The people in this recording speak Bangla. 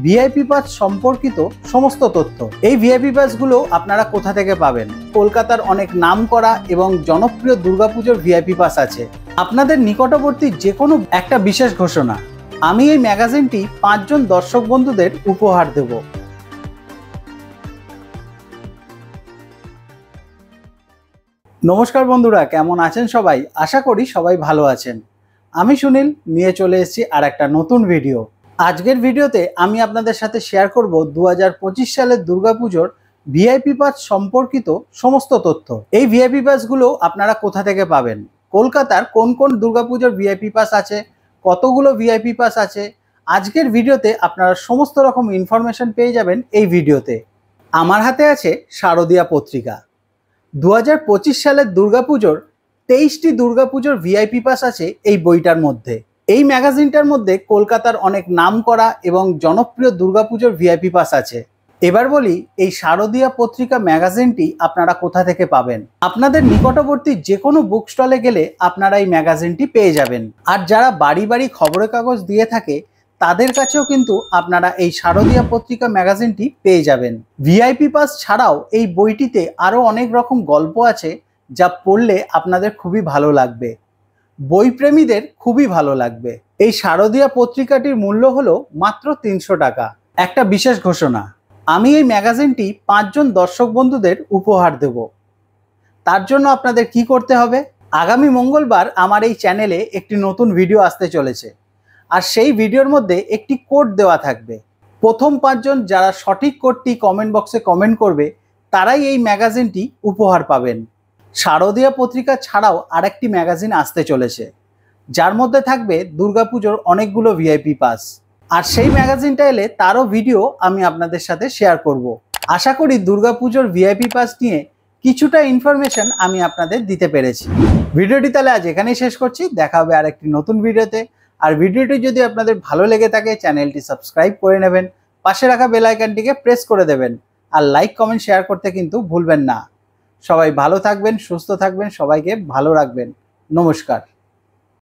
ভিআইপি পাস সম্পর্কিত সমস্ত তথ্য। এই ভিআইপি পাসগুলো আপনারা কোথা থেকে পাবেন? কলকাতার অনেক নামকরা এবং জনপ্রিয় দুর্গাপুজোর ভিআইপি পাস আছে। আপনাদের নিকটবর্তী যে কোনো একটা বিশেষ ঘোষণা, আমি এই ম্যাগাজিনটি 5 জন দর্শক বন্ধুদের উপহার দেব। নমস্কার বন্ধুরা, কেমন আছেন সবাই? আশা করি সবাই ভালো আছেন। আমি সুনীল নিয়ে চলে এসেছি আর একটা নতুন ভিডিও। আজকের ভিডিওতে আমি আপনাদের সাথে শেয়ার করব 2025 সালের দুর্গাপুজোর ভিআইপি পাস সম্পর্কিত সমস্ত তথ্য। এই ভিআইপি পাসগুলো আপনারা কোথা থেকে পাবেন? কলকাতার কোন কোন দুর্গাপুজোর ভিআইপি পাস আছে, কতগুলো ভিআইপি পাস আছে, আজকের ভিডিওতে আপনারা সমস্ত রকম ইনফরমেশন পেয়ে যাবেন এই ভিডিওতে। আমার হাতে আছে শারদীয়া পত্রিকা। 2025 সালের দুর্গাপুজোর 23টি দুর্গাপুজোর ভিআইপি পাস আছে এই বইটার মধ্যে। এই ম্যাগাজিনটার মধ্যে কলকাতার অনেক নামকরা এবং জনপ্রিয় দুর্গাপুজোর ভিআইপি পাস আছে। এবার বলি, এই শারদীয়া পত্রিকা ম্যাগাজিনটি আপনারা কোথা থেকে পাবেন? আপনাদের নিকটবর্তী যে কোনো বুক স্টলে গেলে আপনারা এই ম্যাগাজিনটি পেয়ে যাবেন। আর যারা বাড়ি বাড়ি খবরের কাগজ দিয়ে থাকে তাদের কাছেও কিন্তু আপনারা এই শারদীয়া পত্রিকা ম্যাগাজিনটি পেয়ে যাবেন। ভিআইপি পাস ছাড়াও এই বইটিতে আরও অনেক রকম গল্প আছে যা পড়লে আপনাদের খুবই ভালো লাগবে, বইপ্রেমীদের খুবই ভালো লাগবে। এই শারদীয়া পত্রিকাটির মূল্য হলো মাত্র 300 টাকা। একটা বিশেষ ঘোষণা, আমি এই ম্যাগাজিনটি 5 জন দর্শক বন্ধুদের উপহার দেব। তার জন্য আপনাদের কি করতে হবে? আগামী মঙ্গলবার আমার এই চ্যানেলে একটি নতুন ভিডিও আসতে চলেছে, আর সেই ভিডিওর মধ্যে একটি কোড দেওয়া থাকবে। প্রথম 5 জন যারা সঠিক কোডটি কমেন্ট বক্সে কমেন্ট করবে তারাই এই ম্যাগাজিনটি উপহার পাবেন। শারদীয়া পত্রিকা ছাড়াও আরেকটি ম্যাগাজিন আসতে চলেছে, যার মধ্যে থাকবে দুর্গাপুজোর অনেকগুলো ভিআইপি পাস। আর সেই ম্যাগাজিনটা এলে তারও ভিডিও আমি আপনাদের সাথে শেয়ার করব। আশা করি দুর্গাপুজোর ভিআইপি পাস নিয়ে কিছুটা ইনফরমেশন আমি আপনাদের দিতে পেরেছি। ভিডিওটি তাহলে আজ এখানেই শেষ করছি। দেখা হবে আরেকটি নতুন ভিডিওতে। আর ভিডিওটি যদি আপনাদের ভালো লেগে থাকে চ্যানেলটি সাবস্ক্রাইব করে নেবেন, পাশে রাখা বেল আইকনটিকে প্রেস করে দেবেন, আর লাইক কমেন্ট শেয়ার করতে কিন্তু ভুলবেন না। সবাই ভালো থাকবেন, সুস্থ থাকবেন, সবাইকে ভালো রাখবেন। নমস্কার।